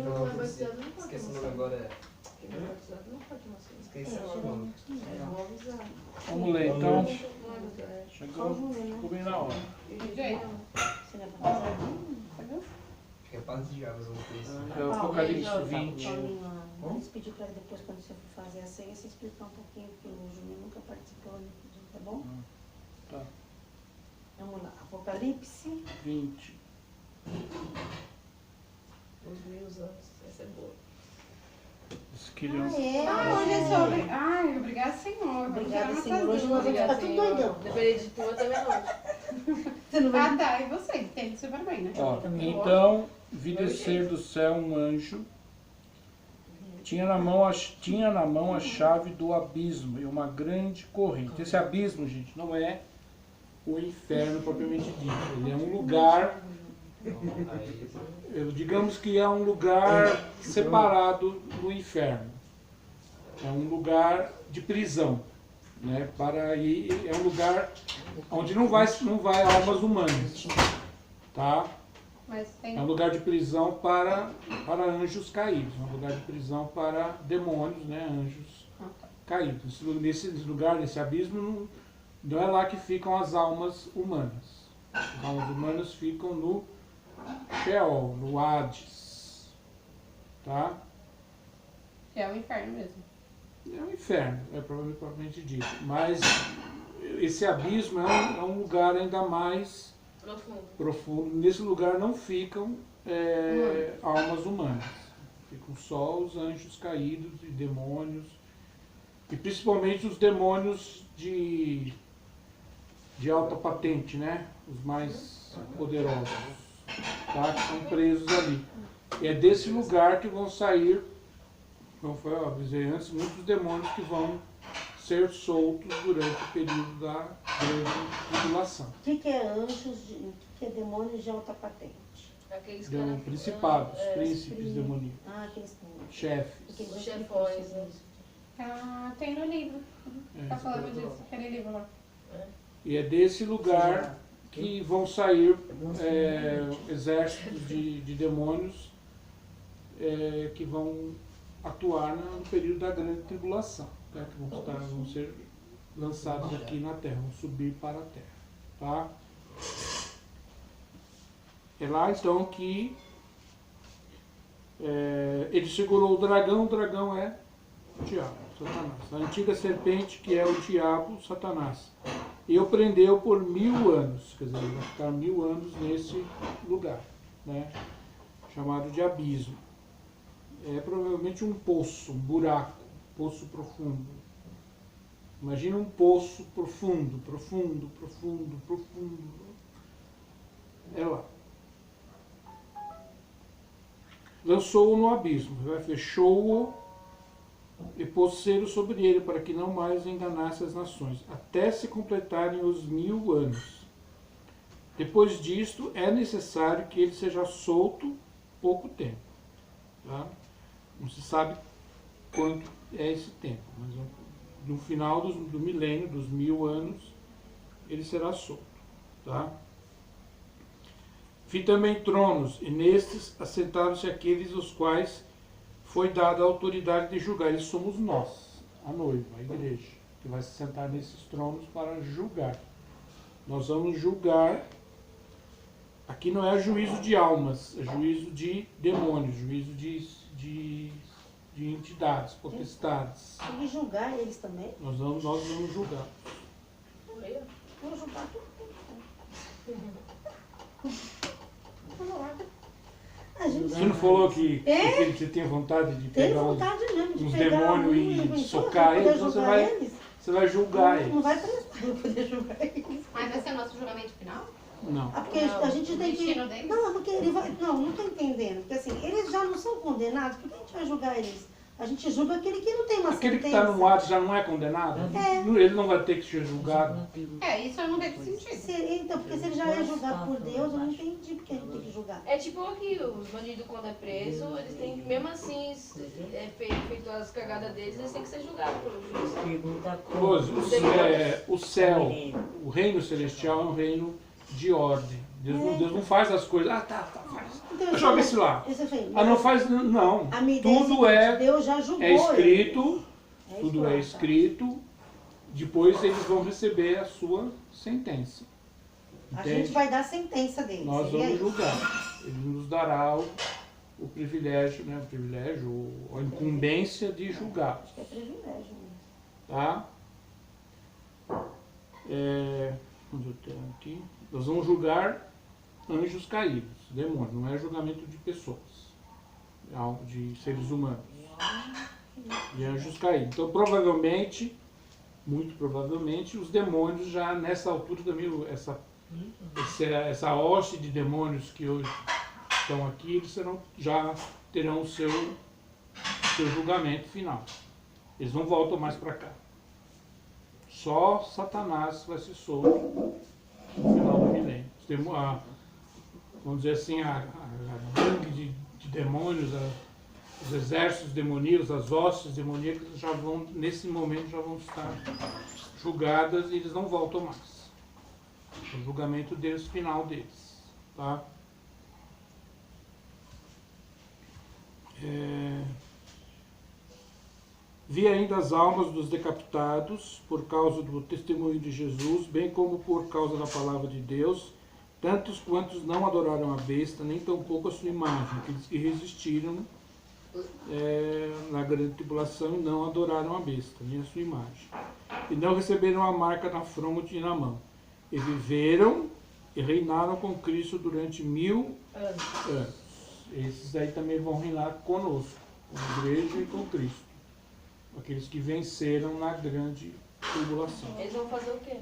não é batizado não pode Esqueci o tomar nome agora. Quem não é batizado não pode tomar sangue. Esqueci o nome. Vou avisar. Vamos ler então. Só o Júnior, né? Ficou bem na hora. Você não é batizadinho? Acho que é Paz de Águas, vamos ver isso. É o Apocalipse 20. Paulinho, eles pediu para depois, quando você for fazer a ceia, você explicar um pouquinho, porque o Júnior nunca participou, né? Tá bom? Tá. Vamos lá. Apocalipse 20. Os 1000 anos. Essa é boa. Eles queriam. Hoje é sobre. Ai, obrigada, Senhor. Obrigada, Senhor. Hoje nós vamos ficar tudo doidão. Dependendo de tu, também não. Você não vai... Ah, tá. E você? Entende super bem, né? Ó, então vi descer do céu um anjo. Tinha na mão a chave do abismo e uma grande corrente. Esse abismo, gente, não é o inferno propriamente dito. Ele é um lugar, digamos que é um lugar separado do inferno. É um lugar de prisão, né? É um lugar onde não vai almas humanas, tá? Mas tem. É um lugar de prisão para anjos caídos, é um lugar de prisão para demônios, né? Anjos caídos. Nesse lugar, nesse abismo, não é lá que ficam as almas humanas. As almas humanas ficam no Sheol, no Hades. Tá? Que é o inferno mesmo. É um inferno, é provavelmente dito. Mas esse abismo é um lugar ainda mais profundo. Nesse lugar não ficam almas humanas. Ficam só os anjos caídos e demônios. E principalmente os demônios de alta patente, né? Os mais poderosos. Tá? Que são presos ali. E é desse lugar que vão sair, como eu avisei antes, muitos demônios que vão ser soltos durante o período da grande tribulação. O que é anjos, o que é demônios de alta patente? Aqueles Principados, príncipes demoníacos, Ah, aqueles chefes. Os chefões, né? Ah, tem no livro. Tá falando disso, aquele livro lá. E é desse lugar que vão sair exércitos de demônios que vão atuar no período da grande tribulação, tá? Que vão ser lançados aqui na Terra, vão subir para a Terra. Tá? É lá então que ele segurou o dragão é o diabo, Satanás. A antiga serpente que é o diabo, Satanás. E o prendeu por 1000 anos, quer dizer, ele vai ficar 1000 anos nesse lugar, né? Chamado de abismo. É provavelmente um poço, um buraco, poço profundo. Imagina um poço profundo. É lá. Lançou-o no abismo, fechou-o e pôs selo sobre ele, para que não mais enganasse as nações, até se completarem os 1000 anos. Depois disto, é necessário que ele seja solto pouco tempo. Tá? Não se sabe quanto é esse tempo, mas no final do milênio, dos 1000 anos, ele será solto. Tá? Vi também tronos, e nestes assentaram-se aqueles aos quais foi dada a autoridade de julgar. Eles somos nós, a noiva, a igreja, que vai se sentar nesses tronos para julgar. Nós vamos julgar. Aqui não é juízo de almas, é juízo de demônios, juízo de entidades, potestades. E julgar eles também? Nós vamos julgar. Vamos julgar tudo. Você não falou que você tem vontade de Tem pegar vontade mesmo de uns pegar demônios e socar eles? Então você vai julgar eles. Não vai prestar eu poder julgar eles. Mas vai ser o nosso julgamento final? Não. Ah, porque a gente tem que... destino deles? Não, porque ele vai... Não estou entendendo. Porque assim, eles já não são condenados, por que a gente vai julgar eles? A gente julga aquele que não tem uma Aquele que sentença. está no Hades já não é condenado? Ele não vai ter que ser julgado? Isso eu não vejo sentido. Então, porque se ele já é julgado por Deus, eu não entendi porque a gente tem que julgar. É tipo aqui, os bandidos quando é preso, eles têm que, mesmo assim, feito as cagadas deles, eles têm que ser julgados pelo juiz. O céu, o reino celestial é um reino de ordem. Deus não faz as coisas. Ah, tá, faz. Então, Joga esse lá. Não faz, não. A minha Tudo ideia Deus já julgou é escrito, ele. tudo é escrito. Depois eles vão receber a sua sentença. A Entende? gente vai dar a sentença deles. Nós seria vamos isso? julgar. Ele nos dará o privilégio, né? O privilégio, a incumbência de julgar. Acho que é privilégio mesmo. Tá? Onde eu tenho aqui? Nós vamos julgar anjos caídos, demônios. Não é julgamento de pessoas. É algo de seres humanos. De anjos caídos. Então, provavelmente, muito provavelmente, os demônios já nessa altura também, essa hoste de demônios que hoje estão aqui, eles já terão o seu julgamento final. Eles não voltam mais para cá. Só Satanás vai ser solto no final do milênio. Vamos dizer assim, a gangue de demônios, os exércitos demoníacos, as hostes demoníacas, nesse momento já vão estar julgadas e eles não voltam mais. O julgamento deles, final deles. Tá? Vi ainda as almas dos decapitados por causa do testemunho de Jesus, bem como por causa da palavra de Deus, tantos quantos não adoraram a besta, nem tampouco a sua imagem, aqueles que resistiram na grande tribulação e não adoraram a besta, nem a sua imagem. E não receberam a marca na fronte e na mão. E viveram e reinaram com Cristo durante 1000 anos. Esses aí também vão reinar conosco, com a igreja e com Cristo. Aqueles que venceram na grande tribulação. Eles vão fazer o quê?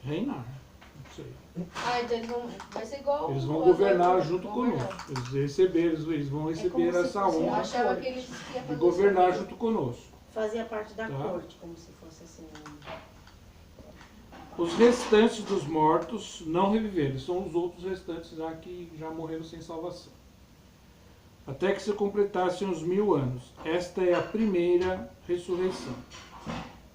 Reinar, não sei. Então vai ser igual... Eles vão governar junto conosco. Eles vão receber essa Eu honra achava que eles iam de fazer governar isso. junto conosco. Fazia parte da Tá. corte, como se fosse assim. Os restantes dos mortos não reviveram. São os outros restantes já que já morreram sem salvação. Até que se completassem os 1000 anos. Esta é a primeira ressurreição.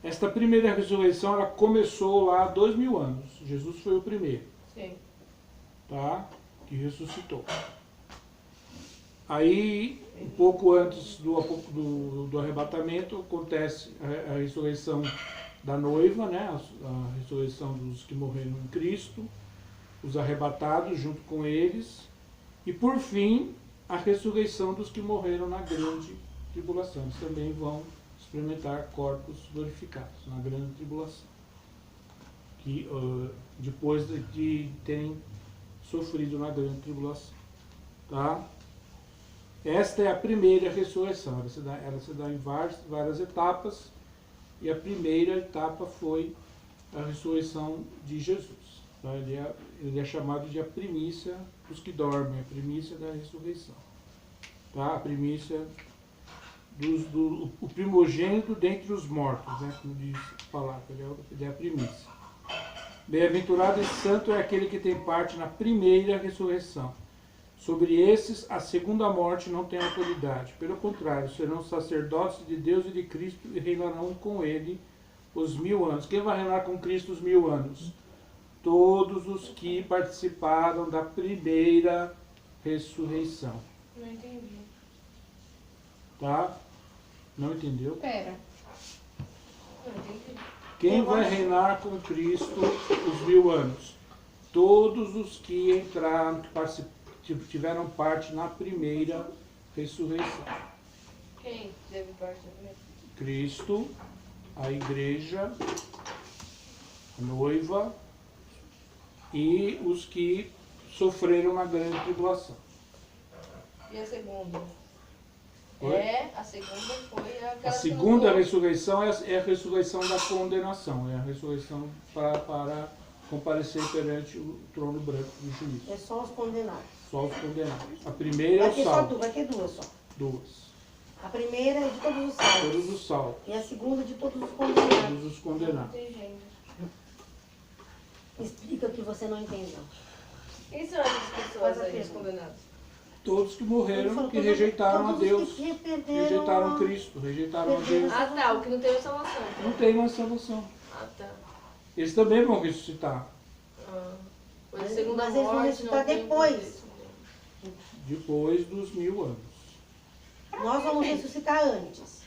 Esta primeira ressurreição ela começou lá há 2000 anos. Jesus foi o primeiro. Sim. Tá? Que ressuscitou. Aí, um pouco antes do arrebatamento, acontece a ressurreição da noiva, né? A ressurreição dos que morreram em Cristo, os arrebatados junto com eles, e por fim, a ressurreição dos que morreram na grande tribulação. Eles também vão experimentar corpos glorificados na grande tribulação. Que, depois de terem sofrido na grande tribulação. Tá? Esta é a primeira ressurreição. Ela se dá em várias etapas. E a primeira etapa foi a ressurreição de Jesus. Tá? Ele é chamado de a primícia dos que dormem, a primícia da ressurreição. Tá? A primícia o primogênito dentre os mortos, né? Como diz a palavra, ele é a primícia. Bem-aventurado e santo é aquele que tem parte na primeira ressurreição. Sobre esses, a segunda morte não tem autoridade. Pelo contrário, serão sacerdotes de Deus e de Cristo e reinarão com ele os 1000 anos. Quem vai reinar com Cristo os 1000 anos? Todos os que participaram da primeira ressurreição. Não entendi. Tá? Não entendeu? Pera. Não entendi. Quem vai reinar com Cristo os 1000 anos? Todos os que entraram, que tiveram parte na primeira ressurreição. Quem teve parte da primeira? Cristo, a igreja, a noiva e os que sofreram na grande tribulação. E a segunda? Oi? A segunda foi aquela... A segunda ressurreição é a ressurreição da condenação, é a ressurreição para comparecer perante o trono branco do juízo. É só os condenados. Só os condenados. A primeira é o salvo. Vai ter duas só. Duas. A primeira é de todos os salvos. Todos os salvos. E a segunda de todos os condenados. Todos os condenados. Explica o que você não entendeu. Quem são essas pessoas aí, os condenados? Todos que morreram, que rejeitaram a Deus, rejeitaram Cristo, rejeitaram a Deus. Ah, tá. O que não teve salvação. Não tem mais salvação. Ah, tá. Eles também vão ressuscitar. Mas A segunda Mas eles vão morte ressuscitar não tem depois. poder. Depois dos 1000 anos. Nós vamos ressuscitar antes.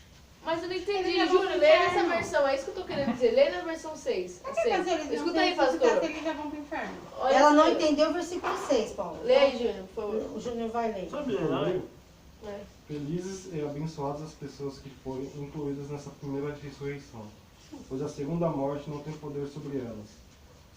Mas eu não entendi, Eles já vão Júlio, pro lê nessa inferno. versão, é isso que eu tô querendo dizer. Lê na versão 6. Mas se eles não Escuta aí, ressuscitar, pastor. eles já vão pro inferno. Olha Ela não assim, entendeu o versículo 6, Paulo. Lê aí, Júnior, por favor. O Júnior vai ler. Sabe, né? É. Felizes e abençoadas as pessoas que forem incluídas nessa primeira ressurreição, pois a segunda morte não tem poder sobre elas.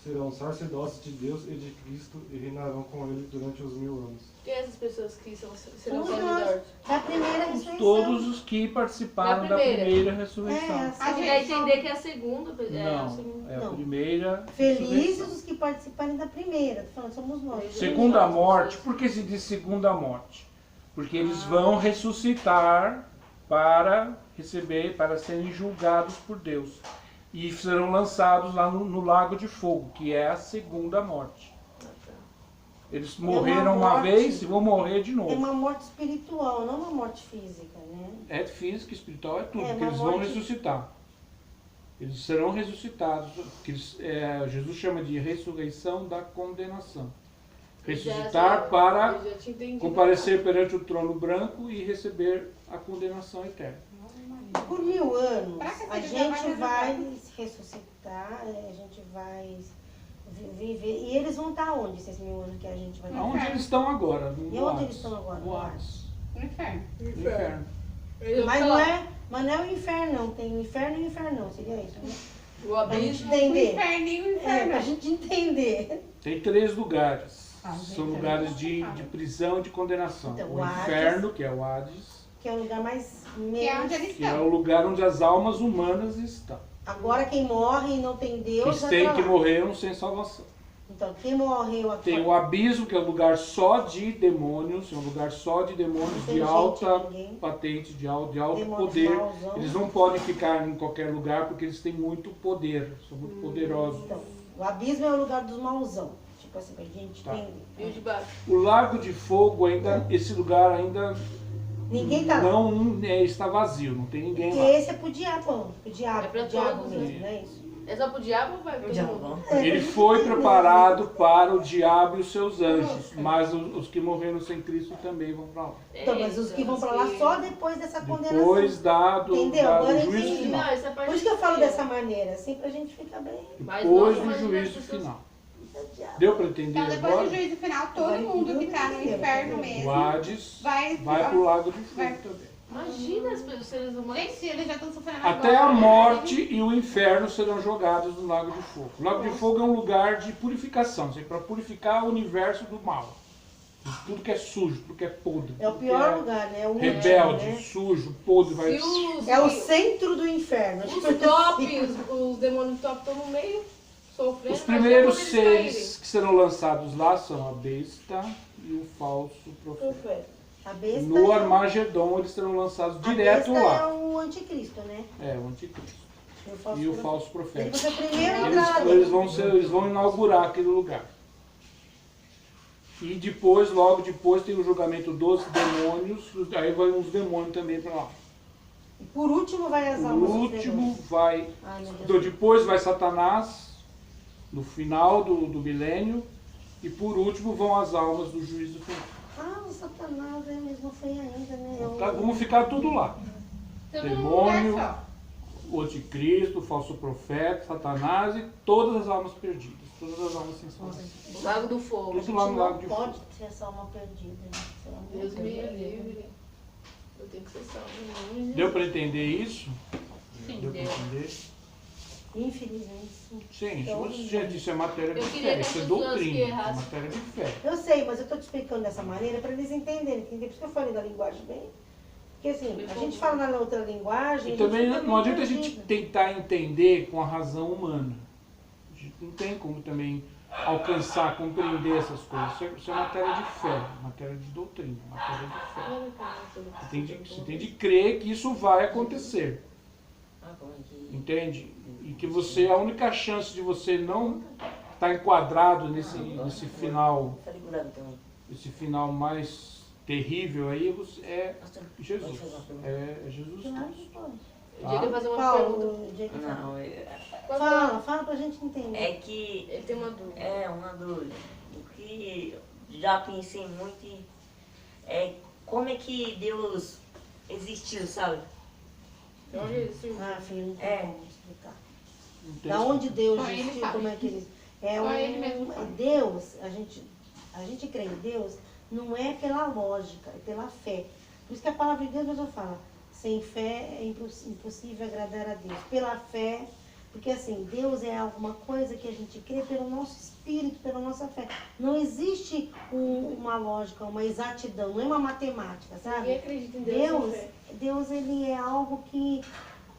Serão sacerdotes de Deus e de Cristo e reinarão com ele durante os 1000 anos. Quem é essas pessoas que serão Todos sacerdotes? Da primeira ressurreição. Todos os que participaram da primeira ressurreição. É, A gente vai entender que é a segunda. Não, é a Não. primeira Felizes ressurreição. os que participarem da primeira. Tô falando, somos nós. Segunda morte, por que se diz segunda morte? Porque eles vão ressuscitar para receber, para serem julgados por Deus. E serão lançados lá no lago de fogo, que é a segunda morte. Eles morreram uma morte. vez e vão morrer de É novo. uma morte espiritual, não uma morte física, né? É física, espiritual, é tudo, É porque uma eles vão morte- ressuscitar. Eles serão ressuscitados, que Jesus chama de ressurreição da condenação. Ressuscitar para Eu já tinha entendido. comparecer perante o trono branco e receber a condenação eterna. Por 1000 anos, Pra que a ele já gente vai vai ressuscitar, a gente vai viver. E eles vão estar onde, esses 1000 anos que a gente vai Aonde viver? eles estão agora? No E onde Hades. eles estão agora? No Hades. No inferno. No inferno. Mas não é o inferno, não. Tem o inferno e o infernão, seria isso, né? O Pra gente abismo. O entender. inferninho e o É, pra inferno. gente entender. Tem 3 lugares. Ah, São gente, lugares de complicado. prisão e de condenação. Então, O o Hades. inferno, que é o Hades, Que é o lugar mais Que é onde menos. eles que é estão. o lugar onde as almas humanas estão. Agora quem morre e não tem Deus Eles vai têm pra que lá. morreram sem salvação. Então, quem morreu aqui. Tem o abismo, que é um lugar só de demônios, é um lugar só de demônios Não tem de gente, alta ninguém. patente, de alto Demônios poder. mauzão. Eles não podem ficar em qualquer lugar porque eles têm muito poder, são muito poderosos. Então, o abismo é o lugar dos mauzão. Tipo assim, pra gente Tá. entender. E o de baixo. O Lago de Fogo, ainda, esse lugar ainda Ninguém tá lá. não está vazio, não tem ninguém Porque lá. esse é pro diabo, É pra pro diabo todos, mesmo, né? não é isso? É só pro diabo ou vai pro todo mundo? Ele foi preparado para o diabo e os seus anjos, mas os que morreram sem Cristo também vão para lá. Então, mas os que vão pra lá só depois dessa condenação. Depois do Entendeu? Agora do eu juízo entendi. final. Não, essa parte Por isso que eu falo entendi. dessa maneira, assim, pra gente ficar bem Mas Depois não, do mas juízo as pessoas- final. chateado. Deu para entender Então, depois agora? do juízo final, todo Vai mundo que tá no entender, inferno vai mesmo O Hades vai vai para o Lago de Fogo vai- também. Imagina as pessoas, seres humanos. Gente, eles já estão sofrendo Até agora. a morte e o inferno serão jogados no Lago de Fogo. O Lago de Fogo é um lugar de purificação, para purificar o universo do mal. Tudo que é sujo, tudo que é podre. É o tudo pior que é lugar, né? É o último, rebelde, né? sujo, podre, vai... Se os, É o centro do inferno. os top, os demônios top estão no meio, sofrendo. Os primeiros mas quando eles seres que serão lançados lá são a besta e o falso profeta. Profeta. A besta, No Armagedon eles serão lançados a direto besta lá. é o anticristo, né? É, o anticristo. E E o falso Ele profeta. vai ser o primeiro a entrar lá Eles vão inaugurar aquele lugar. E depois, logo depois, tem o julgamento dos demônios, aí vai uns demônios também para lá. E por último vai as O almas último vai. Ai, meu Deus. Depois vai Satanás, no final do milênio, e por último vão as almas do juízo final. Ah, o Satanás é mesmo feio ainda, né? É o- Tá, vamos ficar tudo lá. Tudo num Demônio, lugar só. o anticristo, o falso profeta, Satanás e todas as almas perdidas. Todas as almas sem salvação. O Lago do Fogo. Tudo A lá gente no Lago não de pode Fogo. ser essa alma perdida. Né? Pelo amor Deus de me Deus. livre. Eu tenho que ser salvo. em nome de Jesus. Deu para entender isso? Sim, Deu para deu. entender? Infelizmente, sim. Sim, Então, gente, isso é matéria de eu queria fé, que isso é as pessoas que doutrina, isso é errassem- matéria de fé. Eu sei, mas eu tô te explicando dessa maneira para eles entenderem, entendeu? Por isso que eu falei da linguagem bem. Porque assim, a gente fala na outra linguagem. E também fica não adianta a meio gente perdido. tentar entender com a razão humana. A gente não tem como também alcançar, compreender essas coisas. Isso é matéria de fé, matéria de doutrina, matéria de fé. Você tem de crer que isso vai acontecer. Entende? E que você, a única chance de você não estar enquadrado nesse final mais terrível aí é Jesus. É Jesus Claro Cristo. que pode. Eu queria fazer uma Paulo, pergunta. o dia que Não, fala pra gente entender. é que Ele tem uma dúvida. é uma dúvida. que já pensei muito como é que Deus existiu, sabe? Ah, filho, não tem como explicar. Não tem Da onde Deus Só ele existiu, sabe. como é que ele... Só ele mesmo sabe. Deus, a gente crê em Deus, não é pela lógica, é pela fé. Por isso que a palavra de Deus mesmo fala, sem fé é impossível agradar a Deus. Pela fé, porque assim, Deus é alguma coisa que a gente crê pelo nosso espírito, pela nossa fé. Não existe uma lógica, uma exatidão, não é uma matemática, sabe? Ninguém acredita em Deus sem fé. Deus, ele é algo que...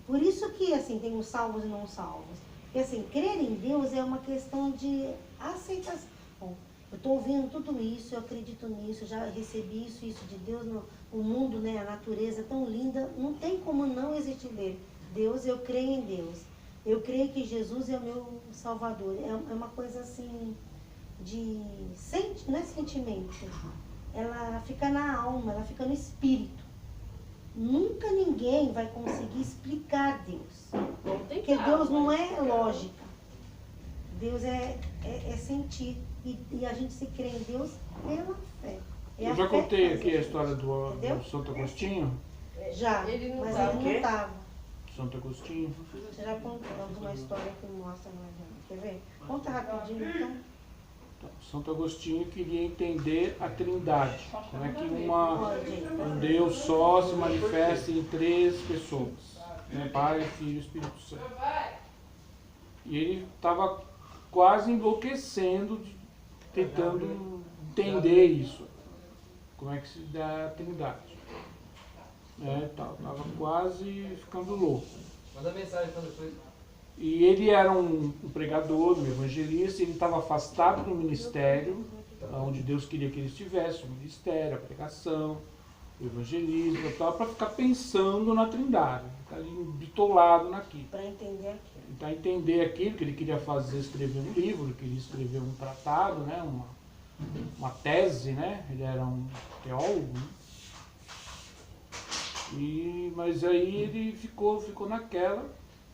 Por isso que, assim, tem os salvos e não salvos. Porque, assim, crer em Deus é uma questão de aceitação. Bom, eu estou ouvindo tudo isso, eu acredito nisso, eu já recebi isso de Deus. O mundo, né, a natureza é tão linda, não tem como não existir nele. Deus, eu creio em Deus. Eu creio que Jesus é o meu Salvador. É uma coisa, assim, não é sentimento. Ela fica na alma, ela fica no espírito. Nunca ninguém vai conseguir explicar Deus. Porque Deus não é lógica. Deus é sentir. E a gente se crê em Deus pela fé. Eu já contei aqui a história do Santo Agostinho. Já, mas ele não estava. Santo Agostinho. Você já contamos uma história que mostra, quer ver? Conta rapidinho, então. Santo Agostinho queria entender a Trindade. Como é que um Deus só se manifesta em 3 pessoas, né? Pai, Filho e Espírito Santo. E ele estava quase enlouquecendo, tentando entender isso. Como é que se dá a Trindade. Estava quase ficando louco. Manda mensagem então depois. E ele era um pregador, um evangelista, ele estava afastado do ministério, onde Deus queria que ele estivesse, o ministério, a pregação, o evangelismo e tal, para ficar pensando na Trindade, ficar ali bitolado naquilo. Para entender aquilo. Para entender aquilo que ele queria fazer, escrever um livro, ele queria escrever um tratado, né, uma tese, né, ele era um teólogo, né? Mas aí ele ficou naquela,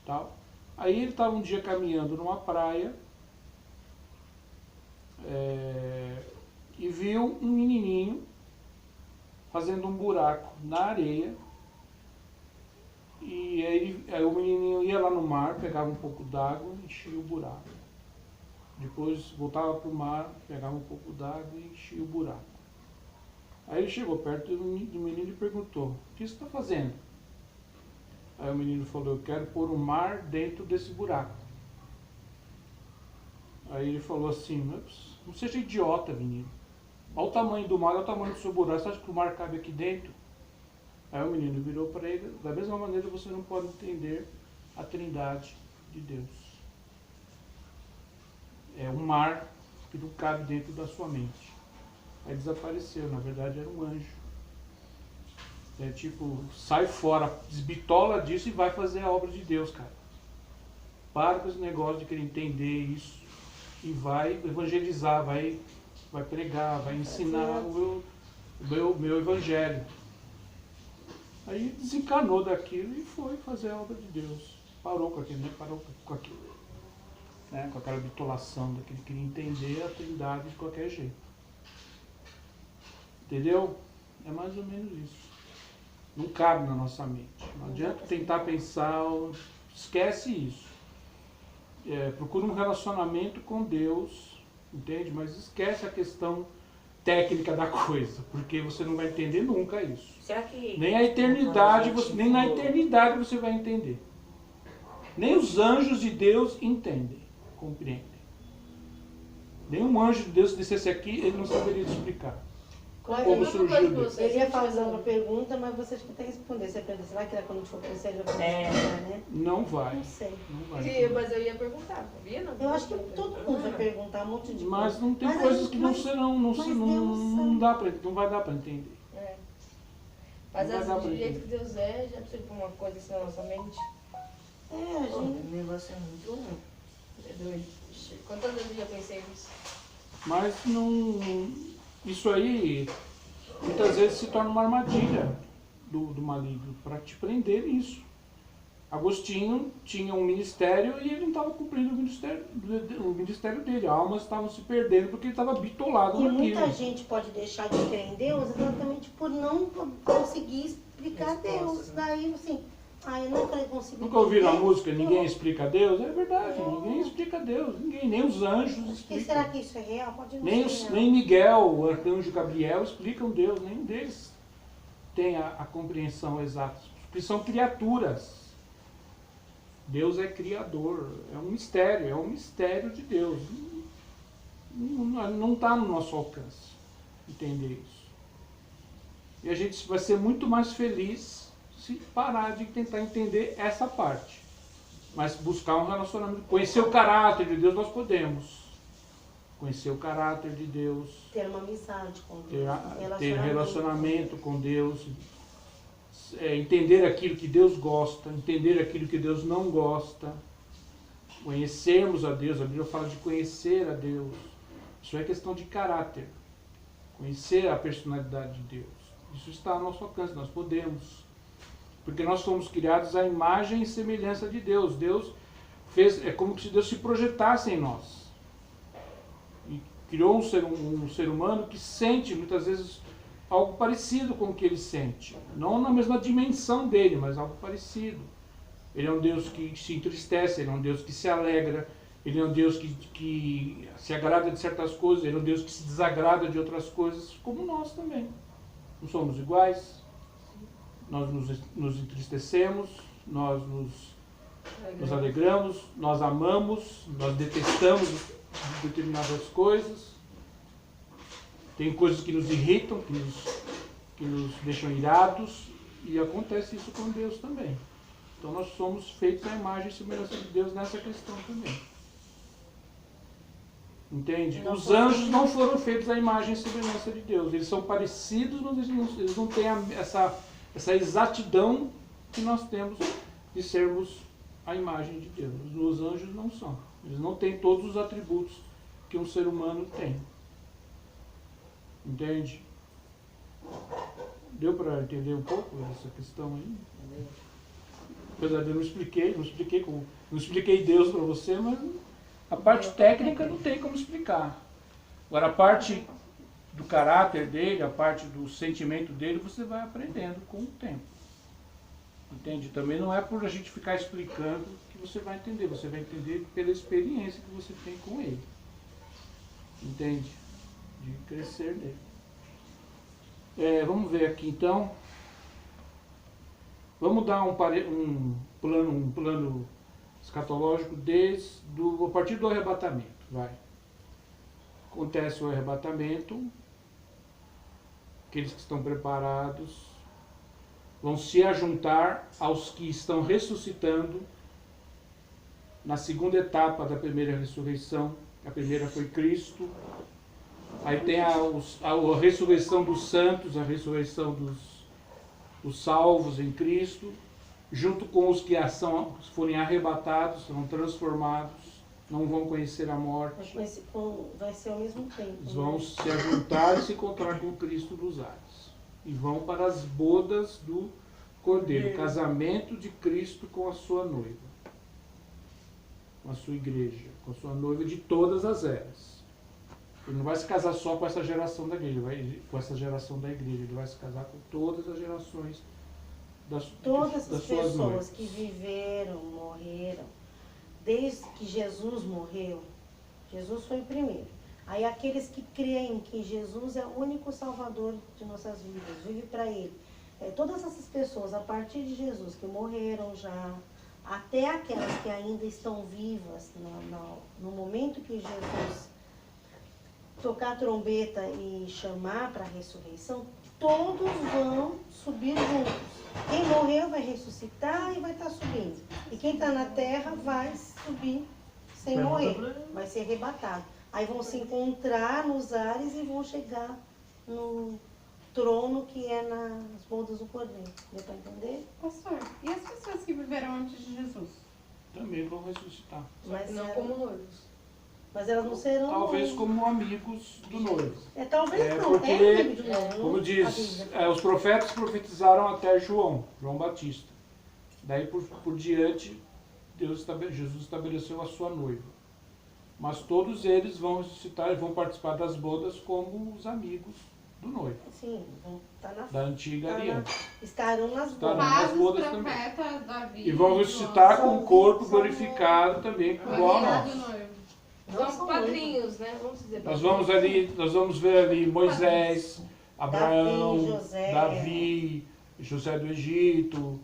tal. Aí ele estava um dia caminhando numa praia e viu um menininho fazendo um buraco na areia. E aí o menininho ia lá no mar, pegava um pouco d'água e enchia o buraco. Depois voltava para o mar, pegava um pouco d'água e enchia o buraco. Aí ele chegou perto do menino e perguntou: o que você está fazendo? Aí o menino falou: eu quero pôr o mar dentro desse buraco. Aí ele falou assim: não seja idiota, menino. Olha o tamanho do mar, olha o tamanho do seu buraco. Você acha que o mar cabe aqui dentro? Aí o menino virou para ele: da mesma maneira você não pode entender a Trindade de Deus. É um mar que não cabe dentro da sua mente. Aí desapareceu, na verdade era um anjo. Sai fora, desbitola disso e vai fazer a obra de Deus, cara. Para com esse negócio de querer entender isso e vai evangelizar, vai pregar, vai ensinar o meu evangelho. Aí desencanou daquilo e foi fazer a obra de Deus. Parou com aquilo, né? Parou com aquilo. Né? Com aquela bitolação daquele que queria entender a Trindade de qualquer jeito. Entendeu? É mais ou menos isso. Não cabe na nossa mente. Não adianta tentar pensar, esquece isso. Procura um relacionamento com Deus, entende? Mas esquece a questão técnica da coisa, porque você não vai entender nunca isso. Será que Nem a eternidade, nem na eternidade você vai entender. Nem os anjos de Deus entendem, compreendem. Nenhum anjo de Deus, se dissesse aqui, ele não saberia te explicar. Como surgiu Deus. Ele ia fazer uma pergunta, mas você acha que tem que responder. Você pergunta, será que quando a gente for para o céu, vai né? Não vai. Não sei. Não vai. Mas eu ia perguntar, sabia? Eu acho que todo mundo vai perguntar um monte de coisa. Mas não tem coisas que não serão, não vai dar para entender. Mas do jeito que Deus é, já precisa pôr uma coisa assim na nossa mente. O negócio é muito ruim. É doido. Quantas vezes eu já pensei nisso? Mas não... Isso aí, muitas vezes se torna uma armadilha do maligno, para te prender nisso. Agostinho tinha um ministério e ele não estava cumprindo o ministério dele. Almas estavam se perdendo porque ele estava bitolado E naquilo. muita gente pode deixar de crer em Deus exatamente por não conseguir explicar Deus. Daí, assim, eu nunca consigo. Nunca ouviram a música Ninguém Explica Deus? É verdade, ninguém explica Deus. Ninguém, nem os anjos E explicam. será que isso é real? Pode não Nem, ser real. nem Miguel, o arcanjo Gabriel explicam Deus. Nenhum deles tem a compreensão exata. Porque são criaturas. Deus é criador, é um mistério de Deus. Não está no nosso alcance entender isso. E a gente vai ser muito mais feliz se parar de tentar entender essa parte. Mas buscar um relacionamento, conhecer o caráter de Deus nós podemos. Conhecer o caráter de Deus, Ter uma amizade com Deus. ter relacionamento com Deus, entender aquilo que Deus gosta, entender aquilo que Deus não gosta, conhecermos a Deus. A Bíblia fala de conhecer a Deus. Isso é questão de caráter, conhecer a personalidade de Deus. Isso está ao nosso alcance, nós podemos, porque nós somos criados à imagem e semelhança de Deus. Deus fez, é como se Deus se projetasse em nós e criou um ser humano que sente muitas vezes algo parecido com o que ele sente. Não na mesma dimensão dele, mas algo parecido. Ele é um Deus que se entristece, ele é um Deus que se alegra, ele é um Deus que se agrada de certas coisas, ele é um Deus que se desagrada de outras coisas, como nós também. Não somos iguais, nós nos entristecemos, nós nos alegramos, nós amamos, nós detestamos determinadas coisas. Tem coisas que nos irritam, que nos deixam irados, e acontece isso com Deus também. Então nós somos feitos à imagem e semelhança de Deus nessa questão também. Entende? Os anjos não foram feitos à imagem e semelhança de Deus. Eles são parecidos, mas eles não têm essa exatidão que nós temos de sermos a imagem de Deus. Os anjos não são. Eles não têm todos os atributos que um ser humano tem. Entende? Deu para entender um pouco essa questão aí? Apesar de eu não expliquei Deus para você, mas a parte técnica não tem como explicar. Agora a parte do caráter dele, a parte do sentimento dele, você vai aprendendo com o tempo. Entende? Também não é por a gente ficar explicando que você vai entender pela experiência que você tem com ele. Entende? De crescer nele. Vamos ver aqui então. Vamos dar um plano escatológico a partir do arrebatamento. Vai. Acontece o arrebatamento, aqueles que estão preparados vão se ajuntar aos que estão ressuscitando na segunda etapa da primeira ressurreição. A primeira foi Cristo. Aí tem a ressurreição dos santos, a ressurreição dos salvos em Cristo, junto com os que forem arrebatados, serão transformados, não vão conhecer a morte. Vai ser ao mesmo tempo. Eles vão se ajuntar e se encontrar com Cristo nos ares. E vão para as bodas do Cordeiro, o casamento de Cristo com a sua noiva, com a sua igreja, com a sua noiva de todas as eras. Ele não vai se casar só com essa geração da igreja, ele vai se casar com todas as gerações todas as suas pessoas noivas. que viveram, morreram, desde que Jesus morreu. Jesus foi o primeiro. Aí aqueles que creem que Jesus é o único Salvador de nossas vidas, vive para Ele. Todas essas pessoas, a partir de Jesus, que morreram já, até aquelas que ainda estão vivas no momento que Jesus tocar a trombeta e chamar para a ressurreição, todos vão subir juntos. Quem morreu vai ressuscitar e vai estar subindo. E quem está na terra vai subir sem morrer, vai ser arrebatado. Aí vão se encontrar nos ares e vão chegar no trono que é nas bodas do Cordeiro. Deu para entender? Pastor, e as pessoas que viveram antes de Jesus? Também vão ressuscitar. Mas não como noivos. Mas elas não serão... Talvez como amigos do noivo. Talvez não, porque, amigo do noivo, como a diz, Bíblia. os profetas profetizaram até João Batista. Daí por diante, Jesus estabeleceu a sua noiva. Mas todos eles vão ressuscitar e vão participar das bodas como os amigos do noivo, Sim, vão estar na da antiga tá na- aliança. estarão nas Estarão. bodas. Mas nas os bodas também. profetas Davi. E vão ressuscitar com o corpo São glorificado também, igual a nós. Não São são padrinhos, né? Vamos dizer. Nós vamos ver ali Moisés, Abraão, José. Davi, José do Egito,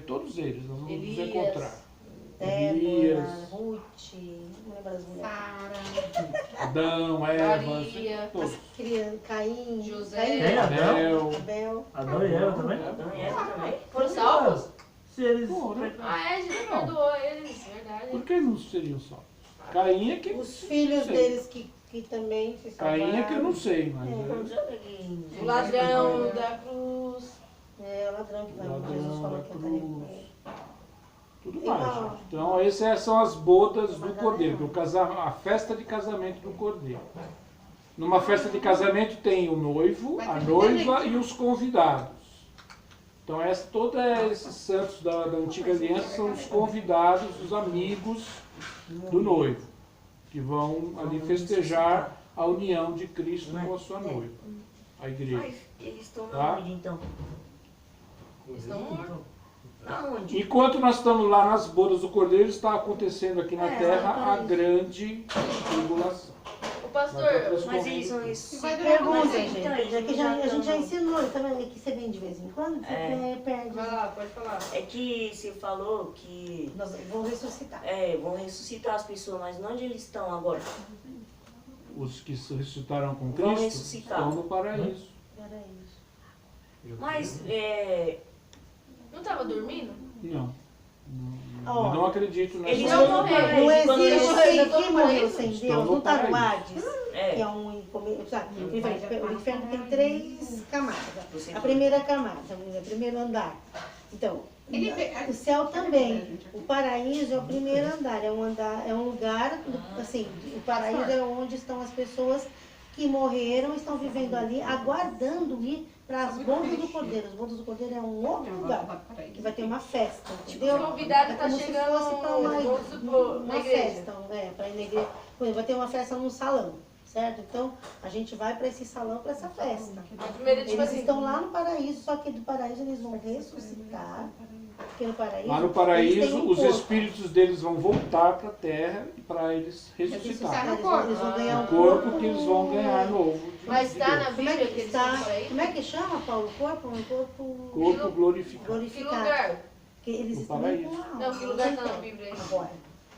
todos eles nós vamos nos Elias. encontrar. Débora, Elias, Ruth, não lembro as mulheres. Sara. Adão, Eva, Maria. todos. Caim, José. Caim, Quem? Adão? Abel. Adão e Eva também? Adão e Eva também. Foram salvos? Se eles... Ah, é, Jesus perdoou eles, verdade. Por que não seriam só? Caim é que Os filhos sei. deles que também se salvaram. Caim é que eu não sei, mas O ladrão da cruz. É, o ladrão que vai. Ladrão Jesus falou da que eu estaria com cruz. ele. tudo Igual. mais. Gente. Então essas são as bodas do Cordeiro, a festa de casamento do Cordeiro. Numa festa de casamento tem o noivo, a noiva e os convidados. Então todos esses santos da antiga aliança são os convidados, os amigos do noivo, que vão ali festejar a união de Cristo com a sua noiva, a igreja. Mas eles estão Tá? onde então? Estão mortos. Aonde? Enquanto nós estamos lá nas bodas do Cordeiro, está acontecendo aqui na terra a isso. grande tribulação. O pastor, Mas eles são isso. Pergunta, Mas gente. então, eles É que a gente já não- ensinou, tá vendo? É que você vem de vez em quando, você perde. vai lá, pode falar. É que você falou que Nós vamos ressuscitar. vão ressuscitar as pessoas, mas onde eles estão agora? Os que se ressuscitaram com Vão Cristo ressuscitar. estão no paraíso. Era isso. Mas Não estava dormindo? Não. Ó, Eu não acredito nessa. eles não estão no morreram. paraíso. Não Quando eles- existe eles- quem morreu sem Estão Deus, no não está no paraíso. Hades, É. que é um sabe, o inferno tem 3 camadas. Você A primeira camada, o primeiro andar. Então, o céu também. O paraíso é o primeiro andar, é um lugar, assim, o paraíso é onde estão as pessoas que morreram, estão vivendo ali, aguardando ir para as bodas do Cordeiro. As bodas do Cordeiro é um outro lugar, que vai ter uma festa, entendeu? O convidado É tá como se chegando fosse para uma na igreja. festa, para ir na igreja. Por exemplo, vai ter uma festa num salão, certo? Então, a gente vai para esse salão, para essa festa. A primeira, tipo Eles assim, estão lá no paraíso, só que do paraíso eles vão ressuscitar. Porque no paraíso, Lá no eles paraíso, têm um os corpo. espíritos deles vão voltar para a terra para eles ressuscitarem. Eles vão ganhar O um corpo que eles vão ganhar novo. mas de tá Deus. na Como é Bíblia que que eles estão no está? paraíso? Como é que chama, Paulo? O corpo? Um corpo Corpo glorificado. Que glorificado. lugar? Porque eles No estão paraíso. com a alma. Não, que lugar tá na Bíblia aí? Agora.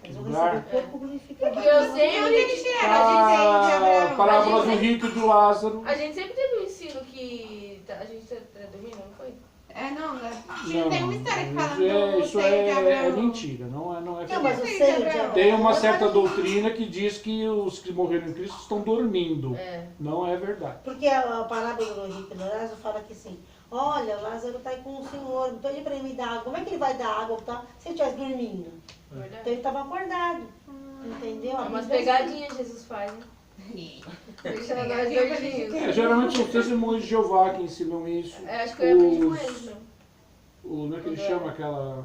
Eles vão Lugar? receber o corpo glorificado. Porque eu sempre, A parábola do rico e do Lázaro. a gente sempre teve um ensino que a gente tá dormindo, não foi? Não, tem um mistério que fala isso do seio de é Abraão. mentira, não é Não, mas verdade. o seio de Abraão. Tem uma certa doutrina que diz que os que morreram em Cristo estão dormindo. É. Não é verdade. Porque a parábola do rico e do Lázaro fala que assim, olha, Lázaro está aí com o Senhor, não pede para ele me dar água. Como é que ele vai dar água tá? Se ele estivesse dormindo? Então Verdade. ele estava acordado. Entendeu? É umas pegadinhas Jesus faz, né? Ele chama nós doidinhos. Geralmente são testemunhos de Jeová que ensinam isso. Acho que eu aprendi com eles mesmo. Como é que ele chama aquela...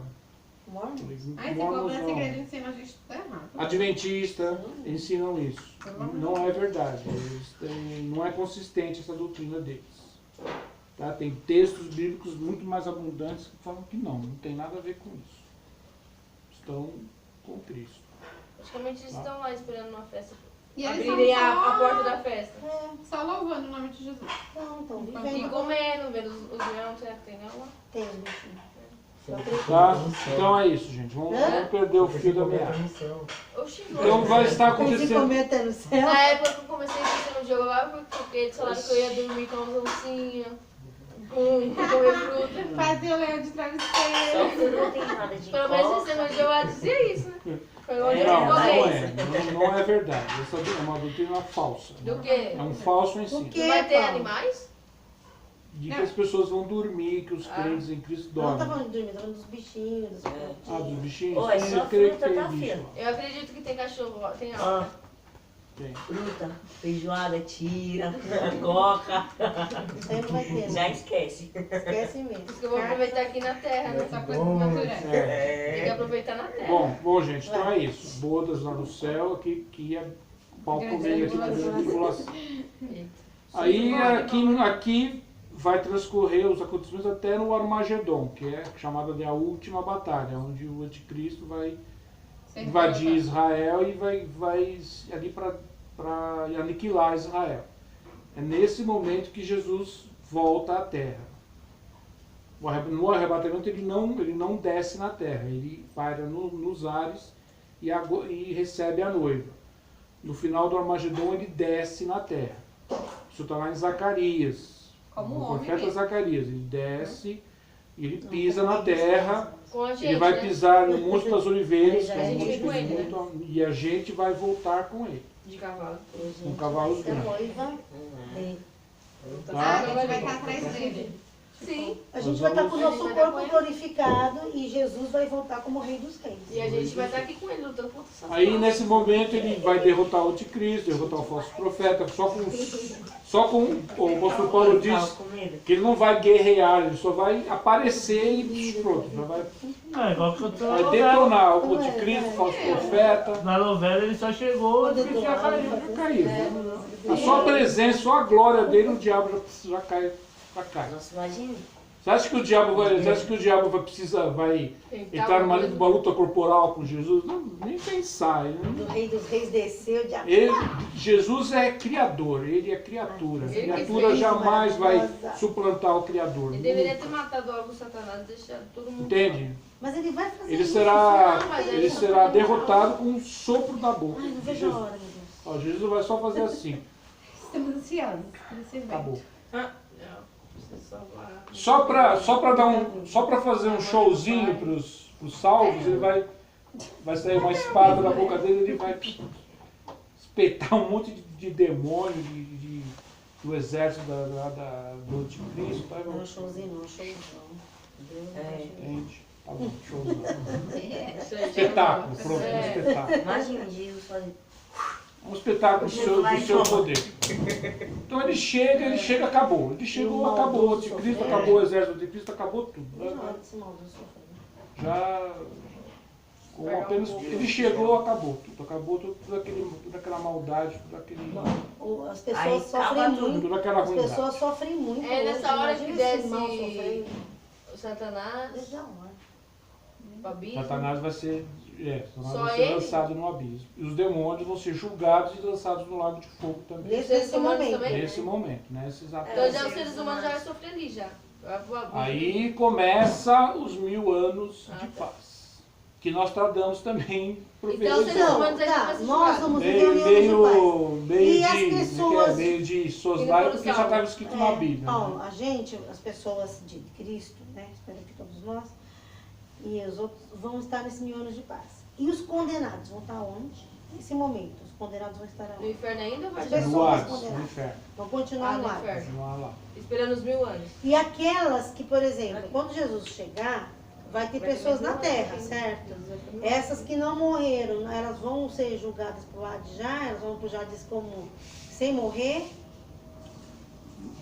Mormon? Aí você Mormons cobra essa igreja não. ensina a gente tudo errado. Adventista ensinam isso. Não é verdade. Não é consistente essa doutrina deles. Tá? Tem textos bíblicos muito mais abundantes que falam que não tem nada a ver com isso. Estão com Cristo. Praticamente eles estão lá esperando uma festa. E eles Abrirem estão a porta da festa. só louvando o nome de Jesus. Não, então, E vivendo. comendo, vendo os leões, será que tem leão lá? Tem os bichinhos. Eu acredito. Tá? Então é isso, gente. Vamos perder o fio da meada. Oxi, Então vai estar Tem que acontecendo. comer até no céu. na época que eu comecei a assistir no Jeová, porque eles falaram que eu ia dormir com as oncinhas, comer fruta. Fazia o leão de Só travesseiro. que não tem nada de Pelo menos o coca. sistema de Jeová dizia isso, né? Foi onde eu Não, não falei. não é verdade. Essa é uma doutrina falsa. Do quê? É um falso ensino. Do quê? Não vai ter Paulo? animais? De que as pessoas vão dormir, que os crentes em Cristo Eu não tá dormem. falando de dormir, tá falando dos bichinhos, dos Ah, dos frutinhos. bichinhos? Ô, é Sim, só eu creio que fruta, tem tá, bicho filho? lá. Eu acredito que tem cachorro, tem Ah, alta. Tem. Fruta, feijoada, tira, coca. Isso aí não vai ter, Já né? esquece. Esquece mesmo. Por isso que eu vou aproveitar aqui na terra, né? Só coisa natural. Tem que aproveitar na terra. Bom, gente, então é isso. Bodas lá no céu, aqui é pau comendo aqui na grande tribulação. Aí aqui vai transcorrer os acontecimentos até no Armagedon, que é chamada de a última batalha, onde o anticristo vai invadir Israel e vai ali para aniquilar Israel. É nesse momento que Jesus volta à terra. No arrebatamento ele não desce na terra, ele para nos ares e recebe a noiva. No final do Armagedon ele desce na terra. Isso está lá em Zacarias. Como O homem profeta mesmo. Zacarias. Ele desce, ele pisa na terra, Com a gente, ele vai né? pisar no Monte das Oliveiras, Ele já que é um é monte com ele, muito, e a gente vai voltar com ele. De cavalo. Com cavalos A brancos. noiva, Tá. Ah, a gente vai estar atrás dele. Sim. a gente vai estar com o nosso corpo glorificado e Jesus vai voltar como Rei dos Reis. E a gente vai estar aqui com ele lutando contra o Satanás. Aí nesse momento ele vai derrotar o anticristo, derrotar o falso profeta, só com o apóstolo Paulo diz Com medo. que ele não vai guerrear, ele só vai aparecer e pronto, já vai Não, igual que eu tô na vai novela. detonar o anticristo, o falso profeta. Na novela ele só chegou e já caiu. Já caiu. A sua presença, só a glória dele, o diabo já cai. Nossa, imagina. Você acha que o diabo vai entrar numa luta corporal com Jesus? Não, nem pensar. O Rei dos Reis desceu, já Jesus é criador, ele é criatura. A Ele que criatura fez, jamais vai maravilhosa. suplantar o criador. Ele deveria ter matado logo o Satanás e deixado todo mundo. Entende? Mas ele vai fazer Ele isso. será, Não, mas ele ele será não- derrotado com um sopro da boca. Ai, não de vejo a Jesus. hora, meu Deus. Ó, Jesus vai só fazer assim. Estamos ansiosos por esse evento. Acabou. Não, você só vai. Só pra fazer um showzinho pros salvos, ele vai sair uma espada da boca dele, ele vai espetar um monte de demônio do exército do anticristo. Tá? Não, showzinho não, showzão. Entende? Tá bom, showzão. Isso aí, Espetáculo, já- pronto, um É. espetáculo. Imagina Jesus fazer. Um espetáculo do seu poder. Então ele chega, acabou. Ele chegou, acabou. O anticristo, acabou o exército do anticristo, acabou tudo. Não, desse maldoso sofrendo. Já com apenas ele chegou, acabou tudo. Acabou toda aquela maldade, toda As pessoas Aí sofrem acaba muito. toda aquela As ruindade. pessoas sofrem muito. É nessa hoje. hora que Imagina esse desce irmão sofrendo. o Satanás, Desde a hora. o abismo. Satanás vai ser Só vai ser ele? lançado no abismo. E os demônios vão ser julgados e lançados no lago de fogo também. Os seres humanos momento. também? Nesse momento, nesse exato Então momento. já os seres humanos já vai sofrer ali já. Vai pro abismo. Aí começa os 1000 anos de tá. paz. Que nós tratamos também Então, os seres profetizando. humanos aí Tá, começam a nós julgar. vamos viver união de Meio E as de pessoas- meio de Soslai, Indo porque pro já estava salmo. escrito na Bíblia. Paulo, Né? a gente, as pessoas de Cristo, né? Espero que todos nós, e os outros vão estar nesse 1000 anos de paz. E os condenados vão estar onde? Nesse momento, os condenados vão estar No onde? inferno ainda vai As já? No pessoas Hades, no condenadas. inferno. Vão continuar Ah, no no ar. inferno. Continuar lá. Esperando os 1000 anos. E aquelas que, por exemplo, quando Jesus chegar, vai ter Vai ter pessoas mais na 1000 terra, anos. certo? Essas que não morreram, elas vão ser julgadas pro lado de já, elas vão pro Hades como sem morrer.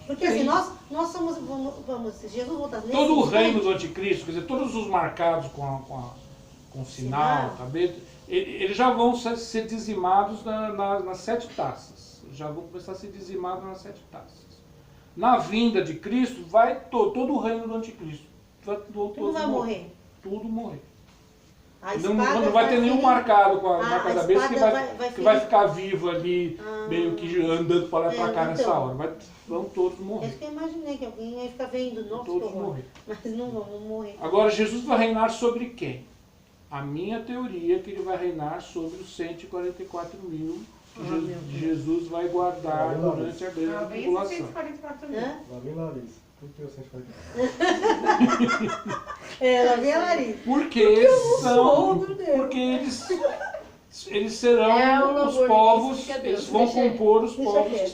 Porque assim, nós somos, se Jesus voltar nesse Todo o reino instante, do anticristo, quer dizer, todos os marcados com o sinal, Sinal. tá? Eles já vão ser dizimados nas 7 taças. Já vão começar a ser dizimados nas 7 taças. Na vinda de Cristo, vai todo o reino do anticristo. tudo vai morrer. Tudo morrer. A Não espada vai ter nenhum ferir- marcado com a a marca da besta que espada vai ferir- ficar vivo ali, meio que andando para lá e para cá nessa então. hora. Vão todos É morrer. isso que eu imaginei, que alguém ia ficar vendo, nossa, que Todos horror. morrer. Mas não vamos morrer. Agora, Jesus vai reinar sobre quem? A minha teoria é que ele vai reinar sobre os 144 mil que Jesus vai guardar durante a grande Ah, bem tribulação. 644 mil. Hã? Lá vem Larissa. Por que você faz? Ela vem a Larissa. Porque eles são, meu Deus. porque eles serão É o os louvor, povos, isso fica Deus, eles vão deixa ele. compor os Deixa povos quieto. que